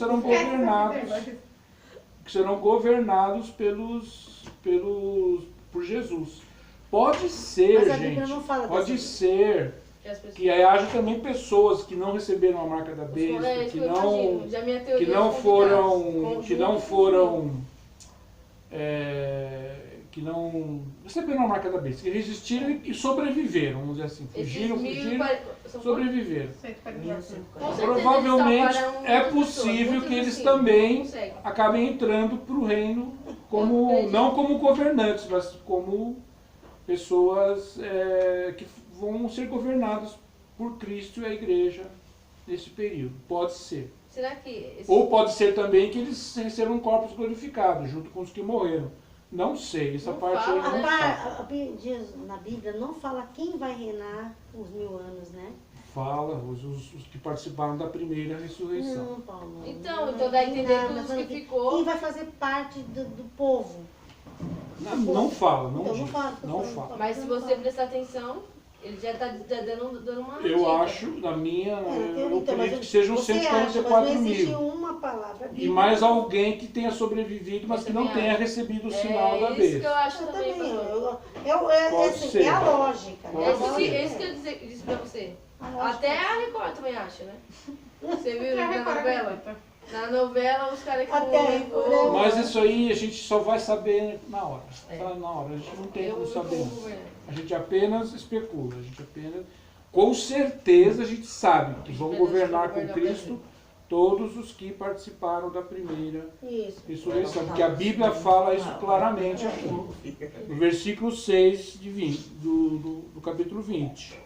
serão governados por Jesus. Pode ser, Mas a Bíblia gente, não fala pode dessa- ser que haja também pessoas que não receberam a marca da besta, que não receberam a marca da besta, que resistiram e sobreviveram, vamos dizer assim, fugiram, sobreviveram. Provavelmente é possível que eles também acabem entrando para o reino, não como governantes, mas como pessoas que vão ser governadas por Cristo e a igreja nesse período. Pode ser. Será que ou pode ser também que eles recebam corpos glorificados, junto com os que morreram. Não sei, essa parte aí não fala. Na Bíblia não fala quem vai reinar os 1000 anos, né? Fala, os que participaram da primeira ressurreição. Não, Paulo. Então dá a entender que os que ficou... Quem vai fazer parte do povo? Não fala, não Então, diz. Não fala. Mas se você prestar atenção, ele já está dando uma Eu dica. acho, na minha, eu então, acredito que sejam 144 não existe mil. uma palavra E mais alguém que tenha sobrevivido, mas que não tenha recebido o sinal da É isso que eu besta. acho também, pastor. Pode ser. É a lógica. Pode É isso que eu disse pra você. Até a Record também acha, né? Você viu na novela? Na novela, os caras que não... Mas isso aí a gente só vai saber na hora. Só na hora, a gente não tem como saber. A gente apenas especula, com certeza a gente sabe que vão governar com Cristo todos os que participaram da primeira ressurreição. Porque a Bíblia fala isso claramente aqui, no versículo 6 do capítulo 20.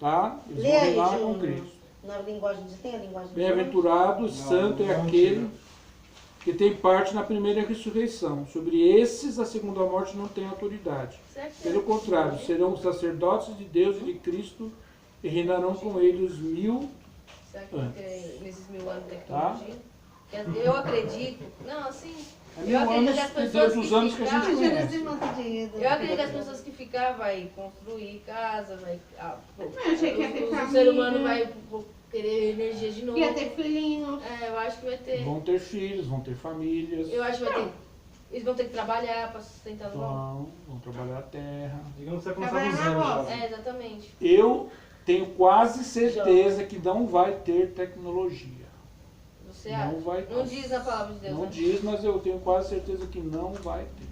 Tá? Eles vão reinar com Cristo. Na linguagem tem a linguagem de Bem-aventurado, santo é aquele que tem parte na primeira ressurreição. Sobre esses, a segunda morte não tem autoridade. Pelo contrário, serão os sacerdotes de Deus e de Cristo e reinarão com ele os 1000 anos. Nesses 1000 anos de tecnologia? Eu acredito. Não, assim. Eu acredito que as pessoas que Eu acredito que as pessoas que ficar vai construir casa, vai. O ser humano vai querer energia de novo. Ia ter filhinhos. Eu acho que vai ter. Vão ter filhos, vão ter famílias. Eu acho que vai ter. Eles vão ter que trabalhar para sustentar o mundo. Vão trabalhar a terra. Digamos que vai começar do zero já. Exatamente. Eu tenho quase certeza que não vai ter tecnologia. Você acha? Não diz na palavra de Deus. Não diz, mas eu tenho quase certeza que não vai ter.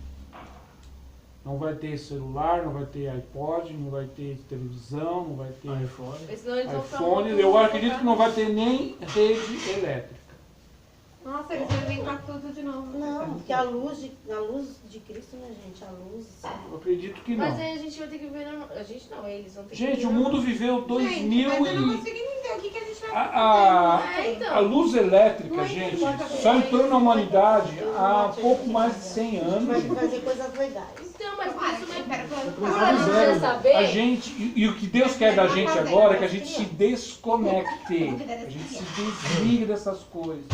Não vai ter celular, não vai ter iPod, não vai ter televisão, não vai ter iPhone. Eu acredito que não vai ter nem rede elétrica. Nossa, eles vão inventar tudo de novo. Não, porque a luz de Cristo, né, gente? A luz. Eu acredito que não. Mas aí a gente vai ter que viver. A gente não, eles vão ter que Gente, o mundo viveu 2000 mas eu não e... consigo entender o que a gente vai fazer. A luz elétrica, gente, só entrou na humanidade há pouco mais de 100 anos. Vai fazer coisas legais. Então, mas por isso A saber. gente, e o que Deus quer da gente agora é que a gente se desconecte, a gente se desligue dessas coisas.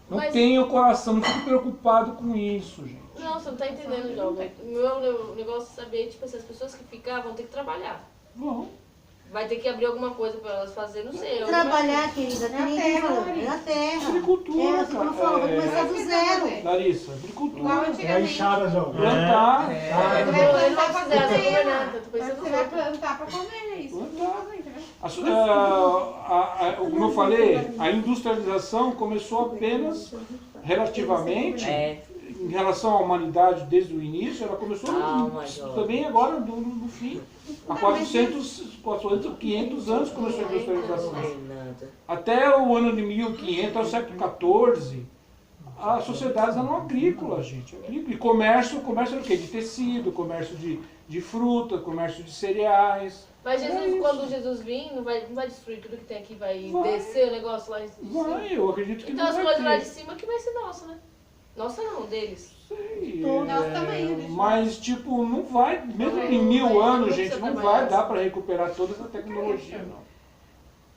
Não tenha o coração, não fique preocupado com isso, gente. Não, você não tá entendendo, João. O meu negócio é saber, tipo, se as pessoas que ficar vão ter que trabalhar. Vão. Vai ter que abrir alguma coisa para elas fazerem, não sei. Trabalhar, querida, na terra. Agricultura, Você não falou, vai começar do zero. Larissa, agricultura. É a enxada, João. Plantar. Ele vai plantar pra Você vai plantar pra comer, é isso. Como eu falei, a industrialização começou apenas relativamente, em relação à humanidade desde o início, ela começou também agora no fim. Há 400, 500 anos começou a industrialização. Até o ano de 1500, ao século XIV, as sociedades eram agrícolas, gente. E comércio era o quê? De tecido, comércio de fruta, comércio de cereais. Mas Jesus, quando Jesus vir, não vai destruir tudo que tem aqui, vai descer o negócio lá em cima? Vai, eu acredito que então não vai as coisas ter. lá de cima que vai ser nossa, né? Nossa não, deles. Sei, Nossa também, mas tipo, não vai, mesmo em 1000 anos, gente, não vai dar para recuperar toda essa tecnologia, não.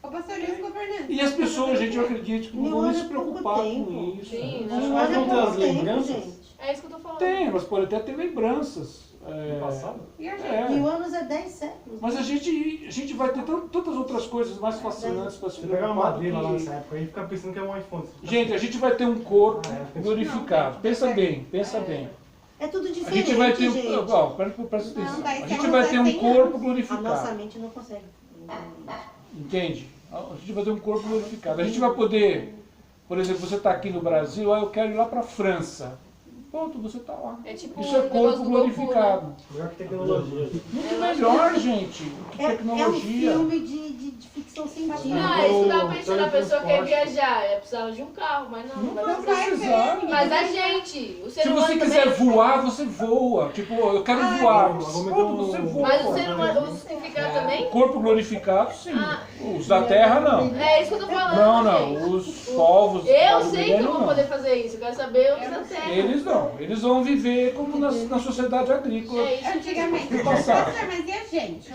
Ô, pastor, e os governantes? E as pessoas, gente, eu acredito que não vão se preocupar com isso. Sim, Mas não tem as lembranças? É isso que eu tô falando. Tem, mas pode até ter lembranças. Do passado? E a gente? 1000 anos é 10 séculos. Mas a gente vai ter tantas outras coisas mais fascinantes para se Você pegar uma preocupar. madeira lá nessa época e ficar pensando que é um iPhone. Gente, a gente vai ter um corpo glorificado. Pensa bem, pensa bem. É tudo A diferente, gente vai ter gente. presta atenção. daí A se gente vai ter um acontece corpo A nossa glorificado. mente não consegue. Entende? A gente vai ter um corpo glorificado. A gente vai poder, por exemplo, você está aqui no Brasil, eu quero ir lá para a França. Ponto, você está lá. É tipo Isso é um negócio corpo do Goku, glorificado. Melhor que tecnologia. Muito melhor, gente. Que É um tecnologia. filme de ficção científica. Não, é isso que eu tava pensando, a pessoa quer viajar, precisava de um carro, mas não vai Não precisar. precisar. Mas a gente, o ser Se humano você quiser também. voar, você voa. Tipo, eu quero voar. vamos Ponto, meter um- você voa. Mas o ser humano, os que ficar também? Corpo glorificado, sim. Ah. Os da Terra, não. É isso que eu tô falando. Não, não. gente. Os povos. Eu do sei que eu milênio, vou não. poder fazer isso, eu quero saber o que da terra. Eles não. Eles vão viver como na sociedade agrícola. É isso que Antigamente. Passar. Mas e a gente?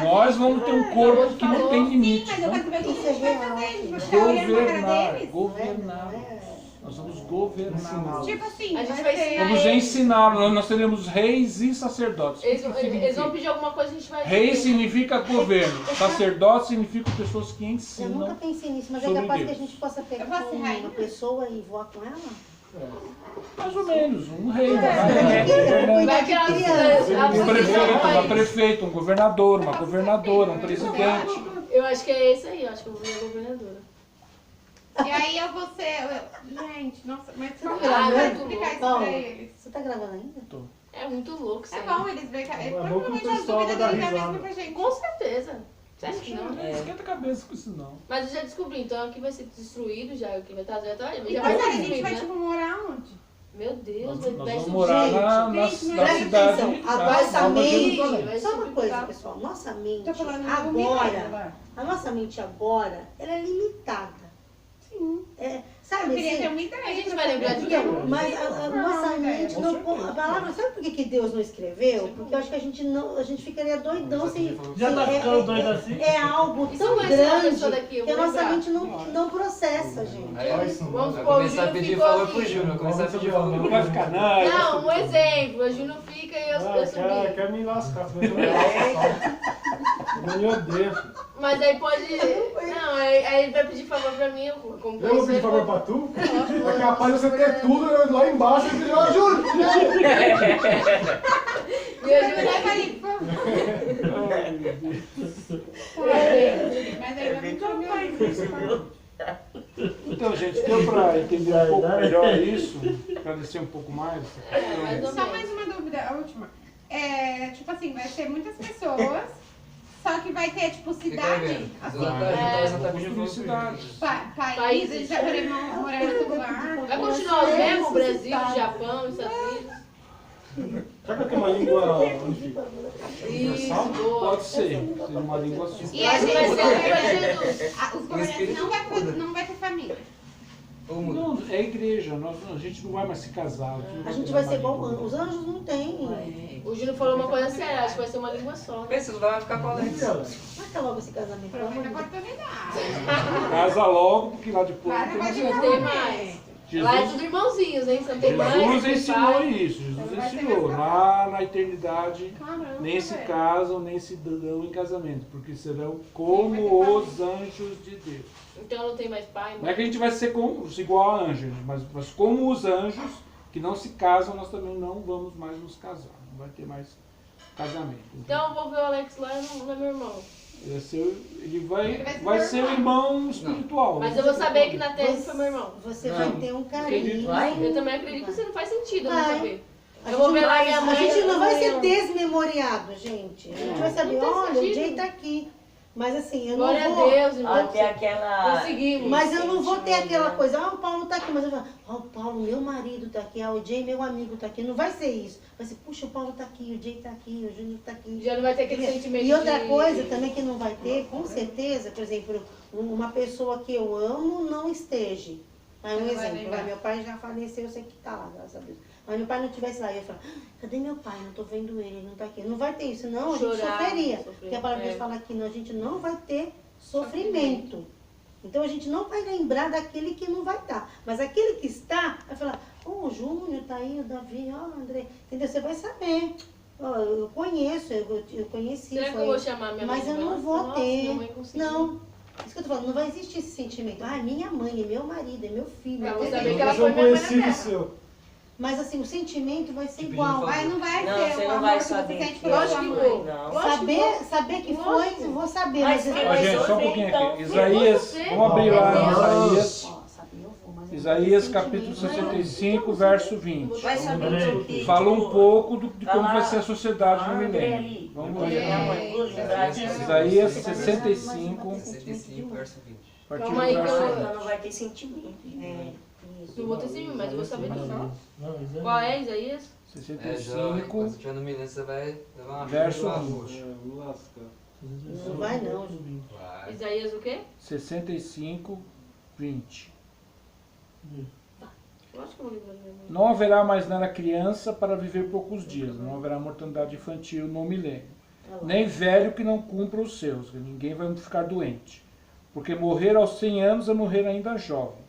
Nós vamos ter um corpo que não tem Sim, limite. mas eu quero saber o que a Isso é gente vai real. fazer. A gente vai ficar olhando pra cara deles. Governar. Nós vamos governar. Tipo assim, A gente vai ser- ensinar Vamos ensinar. Nós teremos reis e sacerdotes. Eles, O que eles vão significa? pedir alguma coisa, a gente vai Rei fazer. significa governo. Sacerdote significa pessoas que Eu nunca ensinam. pensei nisso, mas é sobre capaz que Deus. a gente possa pegar Eu posso ser uma rainha? pessoa e voar com ela? Mais ou menos. Um rei. Vai que Um prefeito, um governador, uma governadora, um presidente. Eu acho que é esse aí, eu acho que eu vou ser governadora. E aí eu vou ser... Gente, nossa, mas como que Ah, eu vou muito explicar isso louco. pra eles? Você tá gravando ainda? É muito louco isso É aí. bom eles verem que... bom que o Provavelmente as pessoal dúvidas vai dar deles é a mesma risada. que a gente. Com certeza. Você acha que não? Não esquenta a cabeça com isso, não. Mas eu já descobri, então aqui vai ser destruído já, aqui vai estar já E vai depois ser a gente destruído, vai, né? tipo, morar onde? Meu Deus, Nós vai vamos subir. morar na gente, cidade. atenção, na agora Nova mente- Jerusalém. vai Só uma subir coisa, pra- pessoal. Nossa mente Tô falando agora, a nossa mente agora, ela é limitada. Sim. É, Eu sabe queria ter assim? uma ideia. A gente vai lembrar de Então, quê? mas a nossa mente não. certeza. A palavra, sabe por que Deus não escreveu? Porque eu acho que a gente ficaria doidão sem. Já tá sem- ficando doido assim? É algo E se eu tão conhecer uma grande pessoa daqui, eu que a vou nossa lembrar? mente não processa, gente. Aí, Faz isso, Vamos não. vai supor, o começar a Júnior pedir ficou favor pro aqui. Júnior, começar a pedir favor pro Não vai Júnior. ficar nada. Não, um exemplo. A Júnior fica e eu subi. Quer me lascar, você vai me lascar. Eu me odeio, filho. Mas aí pode. Não, aí ele vai pedir favor pra mim, eu como Eu vou pedir favor pra tu? É capaz de você ter tudo eu lá embaixo e pedir, ó, Júlio! E a Júnior Leva vai ali, por favor. Mas aí vai muito meu. Então, gente, deu para entender um pouco melhor isso? Esclarecer um pouco mais? mais ou Só menos. mais uma dúvida, a última. É, tipo assim, vai ter muitas pessoas, só que vai ter, tipo, Fica cidade, vendo. assim, Você tá pedindo favor pro Cidades. Júnior. países, já poder morar em outro lugar. Vai continuar os mesmos? Brasil, Japão, Estados Unidos? Será que eu tenho uma língua unificada? Isso, boa. Pode ser. Seria uma língua só. E a Acho que vai ser gente, pra Jesus. os governantes não vai ter família. Ou muda. Não, é igreja. A gente não vai mais se casar. A gente vai ser igual os anjos, não tem. O Júnior falou uma coisa séria, acho que vai ser uma língua só. Né? Pensa, vai ficar com a Alex. Marca logo esse casamento, pelo amor Aproveita de a Deus. oportunidade. Casa logo, porque lá depois Para, não tem vai mais de casar. Tem mais. Lá é tudo irmãozinhos, hein? Você não tem mãe, Jesus não tem ensinou pai. isso. Jesus Então vai ter ensinou. mais Lá na eternidade, Caramba, nem se velho. casam, nem se dão em casamento, porque serão como os anjos de Deus. Então não tem mais pai, Não é que a mãe. gente vai ser igual a anjos, mas como os anjos que não se casam, nós também não vamos mais nos casar. Não vai ter mais casamento. Então eu vou ver o Alex lá e não é meu irmão. Ele vai Ele vai ser ser o irmão espiritual. Mas eu vou saber que na terra ele foi meu irmão. Você Não. vai ter um carinho. Eu também acredito que você não faz sentido eu não Vai. saber. A Eu vou gente ver lá não- minha mãe. A gente não vai ser eu- desmemoriado, gente. A gente vai saber, Não tem olha, o sentido. Jay tá aqui. Mas assim, eu Glória não vou. a Deus, irmão. Até aquela. Conseguimos. Mas eu não vou ter Sentimento, aquela né? coisa, o Paulo tá aqui, mas eu vou falar, o Paulo, meu marido tá aqui, o Jay, meu amigo tá aqui. Não vai ser isso. Vai ser, puxa, o Paulo tá aqui, o Jay tá aqui, o Júnior tá aqui. Já não vai ter aquele sentimento E outra de- coisa também que não vai ter, com certeza, por exemplo, uma pessoa que eu amo não esteja. Aí um Você não vai exemplo, lembrar. meu pai já faleceu, eu sei que tá lá, graças a Deus. Mas meu pai não estivesse lá, eu ia falar, cadê meu pai? Não tô vendo ele, ele não tá aqui. Não vai ter isso, não, a gente Chorar, sofreria. sofrer, Porque a palavra de Deus é. fala aqui, não, a gente não vai ter sofrimento. Então a gente não vai lembrar daquele que não vai estar. Mas aquele que está, vai falar, o Júnior tá aí, o Davi, ó, o André. Entendeu? Você vai saber. Ó, eu conheço, eu conheci. Será que eu vou chamar minha mãe? Mas eu de não nossa, vou nossa, minha ter. mãe conseguiu. Não. Isso que eu tô falando, não vai existir esse sentimento. Ah, é minha mãe, é meu marido, é meu filho. Eu é vou meu saber filho. que ela Mas foi um minha mãe na conhecido terra. seu. Mas assim, o sentimento vai ser Tipo, igual. de Mas não vai Não, ser você o não amor vai que você saber sente que pela Lógico sua que mãe. vou. Não. Saber que foi, eu vou saber. Mas Mas você eu vai Gente, só um sofrer, pouquinho então. aqui. Isaías, Eu vou vamos abrir lá em Não. Isaías. Ó, saber eu vou, mas eu Isaías vou ter capítulo sentimento. 65, verso 20. Vai saber Peraí. o que. Fala um pouco de Tá como lá. vai ser a sociedade no André milênio. ali. Vamos Olha. ver. Minha mãe, vou lembrar disso. Isaías 65, 65, verso 20. a partir Calma do aí, verso calma aí. 20. Ela não vai ter sentimento. É, isso. Não vou ter sim, mas eu vou saber disso. Não, isso Qual é, Isaías? É, jovem, 65, quando você estiver no milênio, você vai levar uma Verso chuva 20. roxa. Me lasca. Não vai não, gente. Vai. Isaías o quê? 65, 20. Lógico que eu vou lembrar minha mãe. Não haverá mais nela criança para viver poucos dias. Não haverá mortandade infantil no milênio. Nem velho que não cumpra os seus. Que ninguém vai ficar doente. Porque morrer aos 100 anos é morrer ainda jovem.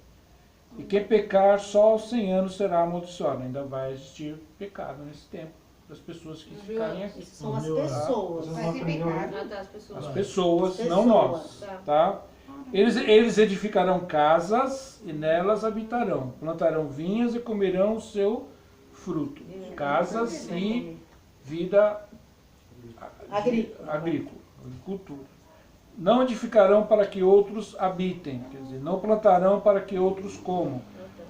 E quem pecar só aos 100 anos será amaldiçoado. Ainda vai existir pecado nesse tempo. Das pessoas que ficarem aqui. Essas são as pessoas. Vocês Vai não ser aprenderam pecado. ainda? Ah, tá, as pessoas. As pessoas, As não nós. pessoas. Tá? Eles edificarão casas e nelas habitarão. Plantarão vinhas e comerão o seu fruto. Casas e vida agrícola, agricultura. Não edificarão para que outros habitem, quer dizer, não plantarão para que outros comam.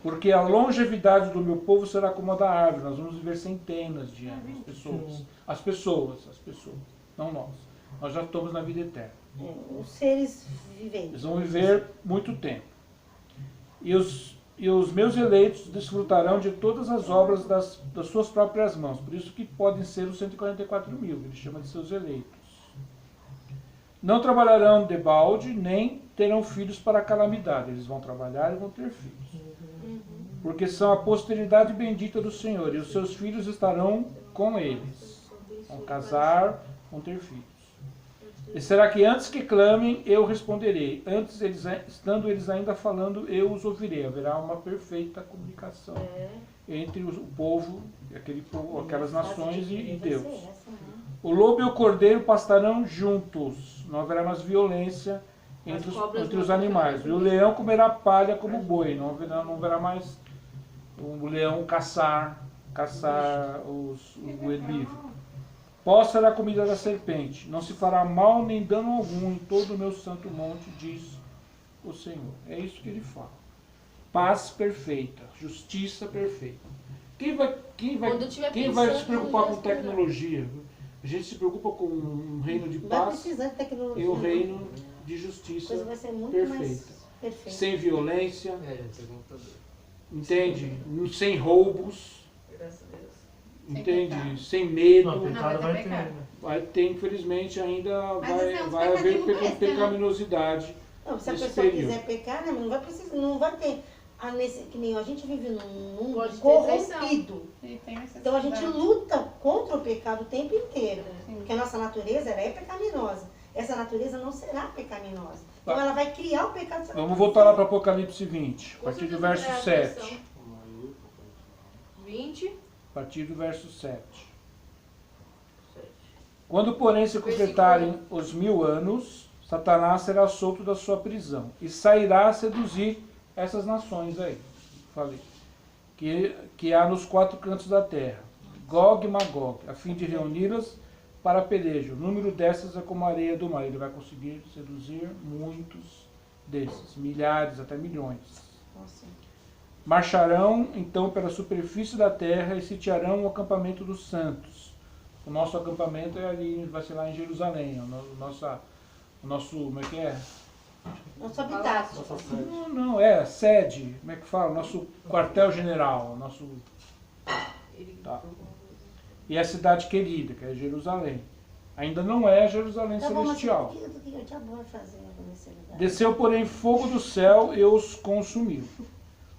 Porque a longevidade do meu povo será como a da árvore. Nós vamos viver centenas de anos. As pessoas, não nós. Nós já estamos na vida eterna. Os seres viventes. Eles vão viver muito tempo. E os meus eleitos desfrutarão de todas as obras das suas próprias mãos. Por isso que podem ser os 144 mil, ele chama de seus eleitos. Não trabalharão debalde, nem terão filhos para a calamidade. Eles vão trabalhar e vão ter filhos. Porque são a posteridade bendita do Senhor, e os seus filhos estarão com eles. Vão casar, vão ter filhos. E será que antes que clamem, eu responderei. Antes, estando eles ainda falando, eu os ouvirei. Haverá uma perfeita comunicação entre o povo, aquelas nações e Deus. O lobo e o cordeiro pastarão juntos. Não haverá mais violência entre os animais. E o leão comerá palha como boi. Não haverá mais o leão caçar o herbívoro. Pó será a comida da serpente. Não se fará mal nem dano algum em todo o meu santo monte, diz o Senhor. É isso que ele fala. Paz perfeita, justiça perfeita. Quem vai se preocupar com tecnologia? A gente se preocupa com um reino de Vai paz precisar de tecnologia. e o reino não. de A justiça coisa vai ser muito perfeita. mais perfeita. Sem violência, É, gente, tem computador. entende? Sem roubos, Graças a Deus. entende? Sem medo. Não, pecado vai ter. Né? Vai ter, infelizmente, ainda Mas esse é um vai haver pecadinho besta, né? pecaminosidade. Não, se a nesse pessoa período. quiser pecar, né, não vai precisar, não vai ter que nem a gente vive num mundo Pode ter corrompido. E tem necessidade. Então a gente luta contra o pecado o tempo inteiro. Sim. Porque a nossa natureza ela é pecaminosa. Essa natureza não será pecaminosa. Então Tá. ela vai criar o pecado. Vamos voltar lá para Apocalipse 20, a Com partir do certeza verso é a 7. versão 20. A partir do verso 7. Quando, porém, se completarem os 1000 anos, Satanás será solto da sua prisão e sairá a seduzir essas nações aí, falei, que há nos 4 cantos da terra, Gog e Magog, a fim de reuni-las para pelejo. O número dessas é como a areia do mar. Ele vai conseguir seduzir muitos desses, milhares, até milhões. Nossa. Marcharão então pela superfície da terra e sitiarão o acampamento dos santos. O nosso acampamento é ali, vai ser lá em Jerusalém. O nosso, como é que é? Nosso habitat. Nossa sede. Não, é sede, como é que fala? Nosso quartel-general, nosso... Tá. E a cidade querida, que é Jerusalém. Ainda não é Jerusalém Tá bom, mas celestial. o que o diabo vai fazer nesse lugar? Desceu, porém, fogo do céu e os consumiu.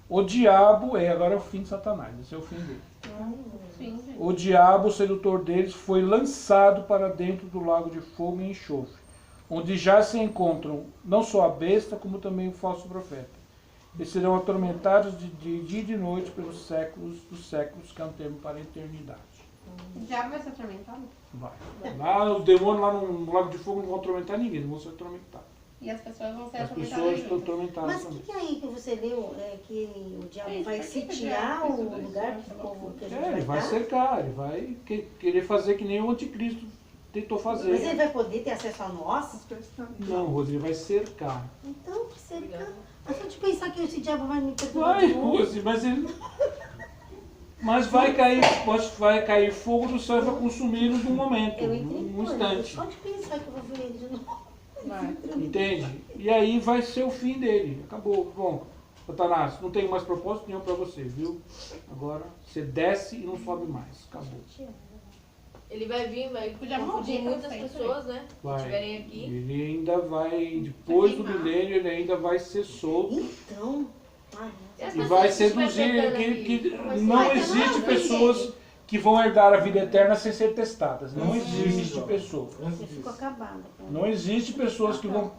O diabo, agora é o fim de Satanás, esse é o fim dele. Sim, gente. O diabo, o sedutor deles, foi lançado para dentro do lago de fogo e enxofre, onde já se encontram não só a besta, como também o falso profeta. E serão atormentados de dia e de noite pelos séculos dos séculos, que é um termo para a eternidade. O diabo vai ser atormentado? Vai. Lá, os demônios lá no lago de fogo não vão atormentar ninguém, não vão ser atormentados. E as pessoas vão ser As atormentadas pessoas juntas. atormentadas Mas o também. que é aí que você leu? É que o diabo Gente, vai por que que o sitiar diabo fez o tudo isso? lugar que o povo que a gente É, ele vai estar? cercar, ele vai querer fazer que nem o anticristo tentou Mas fazer. ele vai poder ter acesso a nós? Não, Rose, ele vai cercar. Então, cercar. Mas se eu te pensar que esse diabo vai me perturbar Vai, de novo. Rose, mas ele... Mas vai cair fogo do céu e vai consumi-los num momento, Eu entendi. num instante. Só de pensar que eu vou ver ele de novo. Vai. Entende? E aí vai ser o fim dele. Acabou. Bom, Satanás, não tenho mais propósito nenhum pra você, viu? Agora você desce e não sobe mais. Acabou. Ele vai vir, vai Podia confundir morrer, muitas não sei, pessoas, né? Que Vai. estiverem aqui. Ele ainda vai, depois do queimar. milênio, ele ainda vai ser solto. Então, E as E pessoas vai que estiver seduzir, pecando que aqui, como vai ser? não Vai ter existe nada, pessoas que vão herdar a vida eterna sem ser testadas. Não existe pessoa. eu Antes fico disso, acabada. Não existe pessoas que vão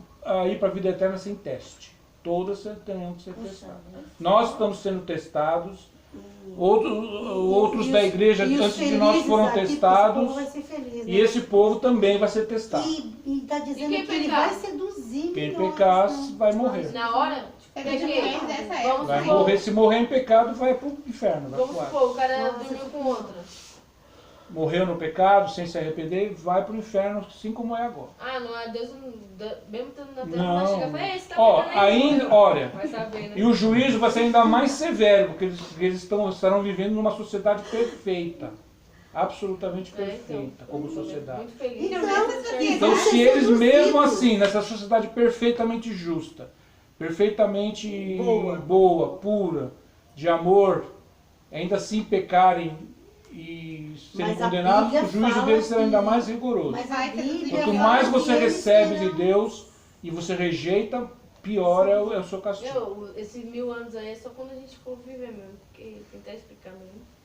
ir para a vida eterna sem teste. Todas terão que ser testadas. Nós estamos sendo testados. Outros da igreja antes de nós foram testados. Vai ser feliz, né? E esse povo também vai ser testado. E está dizendo E quem que ele pecar? vai seduzir Quem milhões, pecar né? vai morrer. Na hora, Teve é que- juiz dessa época. vamos Vai supor, morrer. Se morrer em pecado, vai para o inferno. Vai vamos pro ar. supor, o cara Nossa, dormiu com outra. Morreu no pecado, sem se arrepender, vai para o inferno, assim como é agora. Ah, não é Deus, mesmo estando na terra, Não. não chega e fala, ei, você tá Ó, pecando aí, ainda, não. olha, Vai saber, né? e o juízo vai ser ainda mais severo, porque eles estarão vivendo numa sociedade perfeita. Absolutamente perfeita, como sociedade. Muito feliz. Então, Então, vão ser se eles seduzidos. mesmo assim, nessa sociedade perfeitamente justa, perfeitamente boa, pura, de amor, ainda assim pecarem e serem Mas a condenados, Bíblia o juízo fala deles será ainda que- mais rigoroso. Mas a Vai ter Bíblia Quanto fala mais que você eles recebe de serão- Deus e você rejeita, pior é o seu castigo. Esses 1000 anos aí é só quando a gente for viver mesmo, porque tentar explicar mesmo.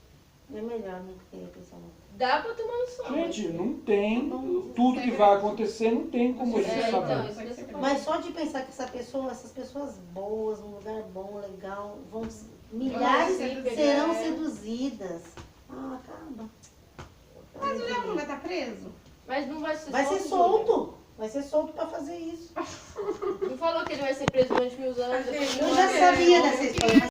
É melhor, né? Porque, pessoal, Dá pra ter uma noção. Gente, não tem, tudo que vai acontecer não tem como a gente então, saber. isso que eu tô mas só de pensar que essas pessoas boas, num lugar bom, legal, milhares Vão ser serão seduzidas. seduzidas. Ah, acaba. Mas o diabo não vai estar preso? Mas não vai ser Vai ser Júlio. solto. Vai ser solto pra fazer isso. Não falou que ele vai ser preso durante 1000 anos. Achei depois Eu não já vai. sabia dessa história.